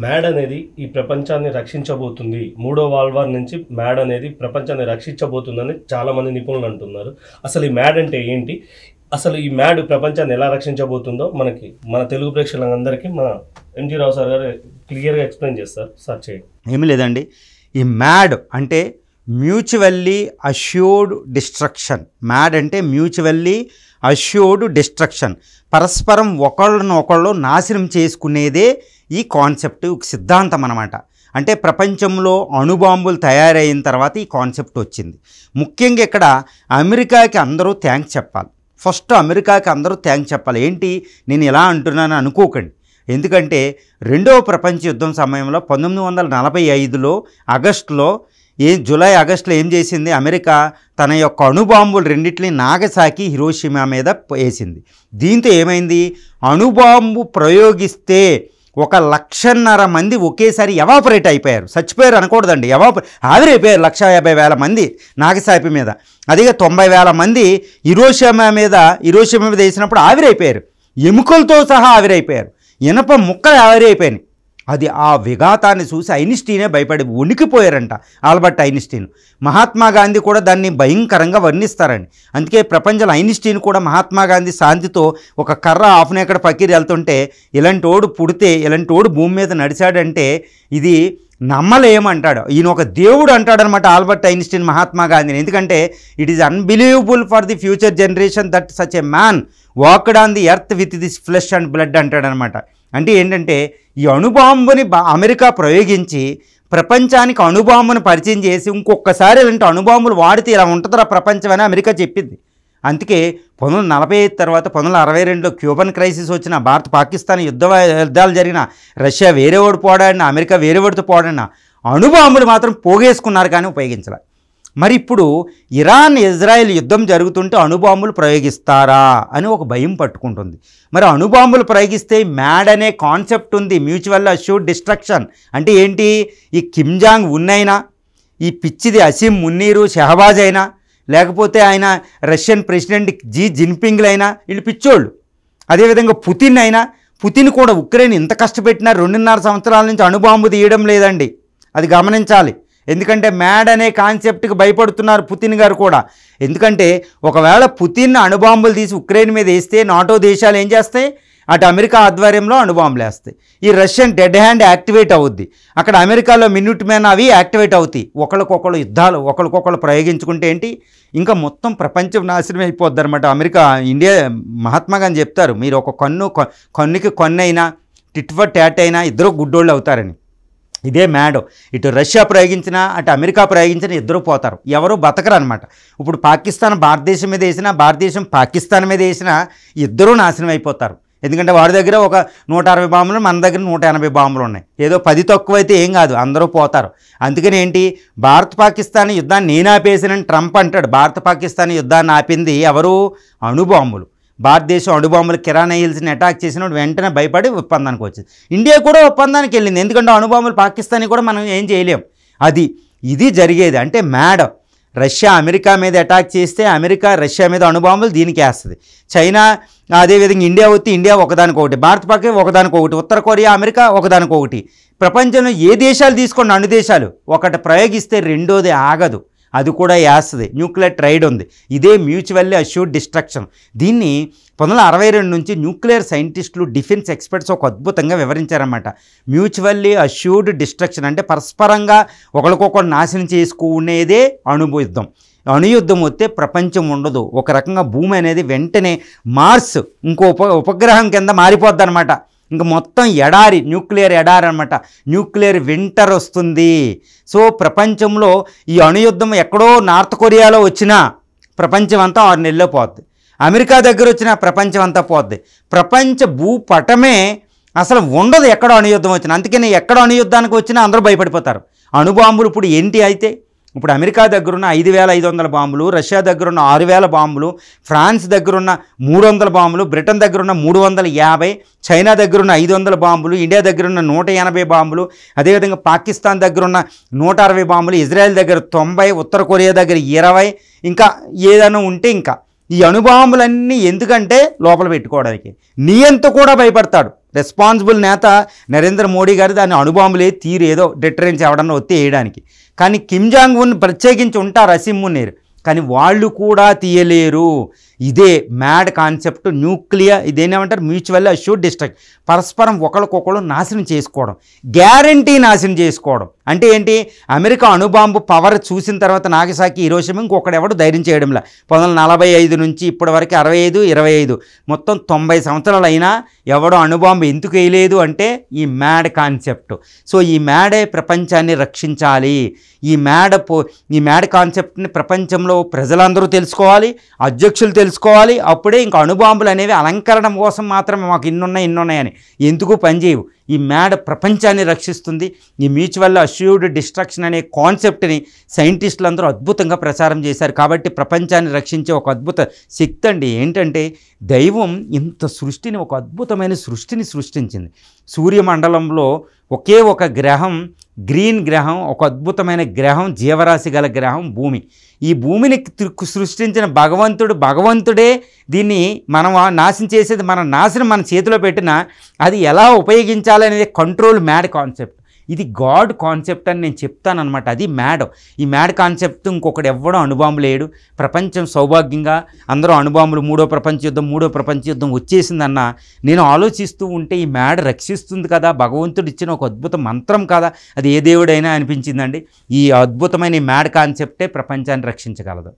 Mad అనేది ఈ ప్రపంచాన్ని రక్షించబోతుంది. మూడో వరల్డ్ వార్ నుంచి మ్యాడ్ అనేది ప్రపంచాన్ని రక్షించబోతుందని చాలామంది నిపుణులు అంటున్నారు. అసలు ఈ మ్యాడ్ అంటే ఏంటి? అసలు ఈ మ్యాడ్ ప్రపంచాన్ని ఎలా రక్షించబోతుందో మన తెలుగు ప్రేక్షకులందరికీ మన ఎంజీ రావు సార్ గారు క్లియర్గా ఎక్స్ప్లెయిన్ చేస్తారు. సార్ చేయండి. ఏమి లేదండి, ఈ మ్యాడ్ అంటే మ్యూచువల్లీ అష్యూర్డ్ డిస్ట్రక్షన్. మ్యాడ్ అంటే మ్యూచువల్లీ అష్యూర్డ్ డిస్ట్రక్షన్, పరస్పరం ఒకళ్ళనొకళ్ళు నాశనం చేసుకునేదే ఈ కాన్సెప్ట్, సిద్ధాంతం అన్నమాట. అంటే ప్రపంచంలో అణుబాంబులు తయారైన తర్వాత ఈ కాన్సెప్ట్ వచ్చింది. ముఖ్యంగా ఇక్కడ అమెరికాకి అందరూ థ్యాంక్స్ చెప్పాలి. ఫస్ట్ అమెరికాకి అందరూ థ్యాంక్స్ చెప్పాలి. ఏంటి నేను ఇలా అంటున్నాను అనుకోకండి, ఎందుకంటే రెండవ ప్రపంచ యుద్ధం సమయంలో 1945లో ఆగస్టులో జూలై ఆగస్టులో ఏం చేసింది, అమెరికా తన యొక్క అణుబాంబులు రెండింటిని నాగసాకి హిరోషిమా మీద వేసింది. దీంతో ఏమైంది, అణుబాంబు ప్రయోగిస్తే 1,50,000 మంది ఒకేసారి ఎవాపరేట్ అయిపోయారు. చచ్చిపోయారు అనకూడదండి, ఆవిరైపోయారు. 1,50,000 మంది నాగసాకి మీద. అదిగా 90,000 మంది హిరోషిమా మీద వేసినప్పుడు ఆవిరైపోయారు. ఎముకలతో సహా ఆవిరైపోయారు. ఇనప ముక్కలు ఆవిరైపోయాయి. అది ఆ విఘాతాన్ని చూసి ఐన్స్టీనే భయపడి వణికిపోయారంట. ఆల్బర్ట్ ఐన్స్టీన్, మహాత్మా గాంధీ కూడా దాన్ని భయంకరంగా వర్ణిస్తారండి. అందుకే ప్రపంచంలో ఐన్స్టీన్ కూడా మహాత్మా గాంధీ శాంతితో ఒక కర్ర ఆఫ్నేకడ పక్కీరు వెళ్తుంటే ఇలాంటోడు పుడితే ఇలాంటోడు భూమి మీద నడిచాడంటే ఇది నమ్మలేమంటాడు. ఈయన ఒక దేవుడు అంటాడనమాట ఆల్బర్ట్ ఐన్స్టీన్ మహాత్మా గాంధీని. ఎందుకంటే it is unbelievable for the future generation that such a man walked on the earth with this flesh and blood అంటాడనమాట. అంటే ఏంటంటే ఈ అణుబాంబుని అమెరికా ప్రయోగించి ప్రపంచానికి అణుబాంబును పరిచయం చేసి ఇంకొకసారి ఇలాంటి అణుబాంబులు వాడితే ఇలా ఉంటుందా ప్రపంచం అని అమెరికా చెప్పింది. అందుకే 1945 తర్వాత 1962లో క్యూబన్ క్రైసిస్ వచ్చిన, భారత్ పాకిస్తాన్ యుద్ధాలు జరిగిన, రష్యా వేరేవాడు పోడాడిన, అమెరికా వేరేవాడితో పోడాడిన, అణుబాంబులు మాత్రం పోగేసుకున్నారు కానీ ఉపయోగించాలి. మరి ఇప్పుడు ఇరాన్ ఇజ్రాయెల్ యుద్ధం జరుగుతుంటే అణుబాంబులు ప్రయోగిస్తారా అని ఒక భయం పట్టుకుంటుంది. మరి అణుబాంబులు ప్రయోగిస్తే మ్యాడ్ అనే కాన్సెప్ట్ ఉంది, మ్యూచువల్ అష్యూర్డ్ డిస్ట్రక్షన్. అంటే ఏంటి, ఈ కిమ్ జాంగ్ ఉన్ అయినా, ఈ పిచ్చిది అసీం మున్నీరు షహబాజ్ అయినా, లేకపోతే ఆయన రష్యన్ ప్రెసిడెంట్ జీ జిన్పింగ్లైనా వీళ్ళు పిచ్చోళ్ళు. అదేవిధంగా పుతిన్ అయినా, పుతిన్ కూడా ఉక్రెయిన్ ఇంత కష్టపెట్టినా 2.5 సంవత్సరాల నుంచి అణుబాంబు తీయడం లేదండి, అది గమనించాలి. ఎందుకంటే మ్యాడ్ అనే కాన్సెప్ట్కి భయపడుతున్నారు పుతిన్ గారు కూడా. ఎందుకంటే ఒకవేళ పుతిన్ అణుబాంబులు తీసి ఉక్రెయిన్ మీద వేస్తే నాటో దేశాలు ఏం చేస్తాయి, అటు అమెరికా ఆధ్వర్యంలో అణుబాంబులు వేస్తాయి. ఈ రష్యన్ డెడ్ హ్యాండ్ యాక్టివేట్ అవుద్ది, అక్కడ అమెరికాలో మినిట్ మ్యాన్ అవి యాక్టివేట్ అవుతాయి. ఒకరికొకరు యుద్ధాలు ఒకరికొకరు ప్రయోగించుకుంటే ఏంటి, ఇంకా మొత్తం ప్రపంచం నాశనం అయిపోద్ది అనమాట. అమెరికా ఇండియా మహాత్మా గాంధీ చెప్తారు, మీరు ఒక కన్నుకి కొన్నైనా టిట్ ఫర్ ట్యాట్ అయినా ఇద్దరు గుడ్డోళ్ళు అవుతారని. ఇదే మ్యాడ్. ఇటు రష్యా ప్రయోగించినా అటు అమెరికా ప్రయోగించినా ఇద్దరు పోతారు, ఎవరు బతకరు అనమాట. ఇప్పుడు పాకిస్తాన్ భారతదేశం మీద వేసినా, భారతదేశం పాకిస్తాన్ మీద వేసినా ఇద్దరూ నాశనం అయిపోతారు. ఎందుకంటే వాడి దగ్గర ఒక 160 బాంబులు, మన దగ్గర 180 బాంబులు ఉన్నాయి. ఏదో 10 తక్కువైతే ఏం కాదు, అందరూ పోతారు. అందుకని ఏంటి, భారత్ పాకిస్తాన్ యుద్ధాన్ని నేను ఆపేసానని ట్రంప్ అంటాడు. భారత పాకిస్తాన్ యుద్ధాన్ని ఆపింది ఎవరు, అణుబాంబులు. భారతదేశం అణుబాంబులు కిరాణా హిల్స్ని అటాక్ చేసినప్పుడు వెంటనే భయపడి ఒప్పందానికి వచ్చింది. ఇండియా కూడా ఒప్పందానికి వెళ్ళింది, ఎందుకంటే అణుబాంబులు పాకిస్తాన్ని కూడా మనం ఏం చేయలేం. ఇది జరిగేది. అంటే మ్యాడ్. రష్యా అమెరికా మీద అటాక్ చేస్తే అమెరికా రష్యా మీద అణుబాంబులు దీనికి వేస్తుంది. చైనా అదేవిధంగా ఇండియా వస్తే ఇండియా ఒకదానికొకటి, భారత పాకిస్తాన్ ఒకదానికొకటి, ఉత్తర కొరియా అమెరికా ఒకదానికొకటి. ప్రపంచంలో ఏ దేశాలు తీసుకోండి, అణు దేశాలు ఒకటి ప్రయోగిస్తే రెండోది ఆగదు, అది కూడా వేస్తుంది. న్యూక్లియర్ ట్రైడ్ ఉంది. ఇదే మ్యూచువల్లీ అష్యూర్డ్ డిస్ట్రక్షన్. దీన్ని 1962 నుంచి న్యూక్లియర్ సైంటిస్టులు, డిఫెన్స్ ఎక్స్పర్ట్స్ ఒక అద్భుతంగా వివరించారన్నమాట. మ్యూచువల్లీ అష్యూర్డ్ డిస్ట్రక్షన్ అంటే పరస్పరంగా ఒకరికొకరు నాశనం చేసుకునేదే అణుయుద్ధం. అణుయుద్ధం వస్తే ప్రపంచం ఉండదు. ఒక రకంగా భూమి అనేది వెంటనే మార్స్ ఇంకో ఉపగ్రహం కింద మారిపోద్ది అనమాట. ఇంక మొత్తం ఎడారి, న్యూక్లియర్ ఎడారి అనమాట. న్యూక్లియర్ వింటర్ వస్తుంది. సో ప్రపంచంలో ఈ అణుయుద్ధం ఎక్కడో నార్త్ కొరియాలో వచ్చినా ప్రపంచం అంతా 6 నెలల్లో పోద్ది. అమెరికా దగ్గర వచ్చినా ప్రపంచం అంతా పోద్ది. ప్రపంచ భూపటమే అసలు ఉండదు ఎక్కడో అణుయుద్ధం వచ్చినా. అందుకని ఎక్కడ అణుయుద్ధానికి వచ్చినా అందరూ భయపడిపోతారు. అణుబాంబులు ఇప్పుడు ఏంటి అయితే, ఇప్పుడు అమెరికా దగ్గరున్న 5,500 బాంబులు, రష్యా దగ్గరున్న 6,000 బాంబులు, ఫ్రాన్స్ దగ్గరున్న 300 బాంబులు, బ్రిటన్ దగ్గరున్న 350, చైనా దగ్గరున్న 500 బాంబులు, ఇండియా దగ్గరున్న 180 బాంబులు, అదేవిధంగా పాకిస్తాన్ దగ్గరున్న 160 బాంబులు, ఇజ్రాయెల్ దగ్గర 90, ఉత్తర కొరియా దగ్గర 20, ఇంకా ఏదైనా ఉంటే ఇంకా ఈ అణుబాంబులన్నీ ఎందుకంటే లోపల పెట్టుకోవడానికి. నియంత కూడా భయపడతాడు. రెస్పాన్సిబుల్ నేత నరేంద్ర మోడీ గారు దాన్ని అణుబాంబులే తీరు ఏదో డిటరెన్స్ ఎవడన్నా ఒత్తి వేయడానికి. కానీ కిమ్ జాంగ్ ఉన్ ప్రత్యేకించి ఉంటారు అసీం మునీర్, కానీ వాళ్ళు కూడా తీయలేరు. ఇదే మ్యాడ్ కాన్సెప్ట్. న్యూక్లియర్ ఇదేనేమంటారు, మ్యూచువల్ అష్యూర్డ్ డిస్ట్రక్ట్, పరస్పరం ఒకరికొకరు నాశనం చేసుకోవడం, గ్యారంటీ నాశనం చేసుకోవడం. అంటే ఏంటి, అమెరికా అణుబాంబు పవర్ చూసిన తర్వాత నాగసాకి హిరోషిమా ఇంకొకడెవడు ధైర్యం చేయడంలా. 1945 నుంచి ఇప్పటి వరకు 65, 25 మొత్తం 90 సంవత్సరాలు అయినా ఎవడో అణుబాంబు ఎందుకు వేయలేదు అంటే ఈ మ్యాడ్ కాన్సెప్ట్. సో ఈ మ్యాడే ప్రపంచాన్ని రక్షించాలి. ఈ మ్యాడ్ కాన్సెప్ట్ని ప్రపంచంలో ప్రజలందరూ తెలుసుకోవాలి, అధ్యక్షులు తెలుసుకోవాలి. అప్పుడే ఇంకా అణుబాంబులు అనేవి అలంకరణ కోసం మాత్రమే మాకు ఇన్నున్నాయని ఎందుకు పనిచేయవు. ఈ మ్యాడ్ ప్రపంచాన్ని రక్షిస్తుంది. ఈ మ్యూచువల్ అష్యూర్డ్ డిస్ట్రక్షన్ అనే కాన్సెప్ట్ని సైంటిస్టులు అందరూ అద్భుతంగా ప్రచారం చేశారు. కాబట్టి ప్రపంచాన్ని రక్షించే ఒక అద్భుత శక్తి అండి. ఏంటంటే దైవం ఇంత సృష్టిని, ఒక అద్భుతమైన సృష్టిని సృష్టించింది. సూర్యమండలంలో ఒకే ఒక గ్రహం, గ్రీన్ గ్రహం, ఒక అద్భుతమైన గ్రహం, జీవరాశి గల గ్రహం భూమి. ఈ భూమిని సృష్టించిన భగవంతుడే దీన్ని మనం నాశనం చేసేది, మన నాశనం మన చేతిలో పెట్టినా అది ఎలా ఉపయోగించాలనేది కంట్రోల్ మ్యాడ్ కాన్సెప్ట్. ఇది గాడ్ కాన్సెప్ట్ అని నేను చెప్తానమాట. అది మ్యాడ్. ఈ మ్యాడ్ కాన్సెప్ట్ ఇంకొకటి ఎవ్వడో అణుబాంబు లేడు. ప్రపంచం సౌభాగ్యంగా అందరూ అణుబాంబులు మూడో ప్రపంచ యుద్ధం వచ్చేసిందన్న నేను ఆలోచిస్తూ ఉంటే ఈ మ్యాడ్ రక్షిస్తుంది కదా, భగవంతుడు ఇచ్చిన ఒక అద్భుత మంత్రం కదా, అది ఏ దేవుడైనా అనిపించిందండి. ఈ అద్భుతమైన ఈ మ్యాడ్ కాన్సెప్టే ప్రపంచాన్ని రక్షించగలదు.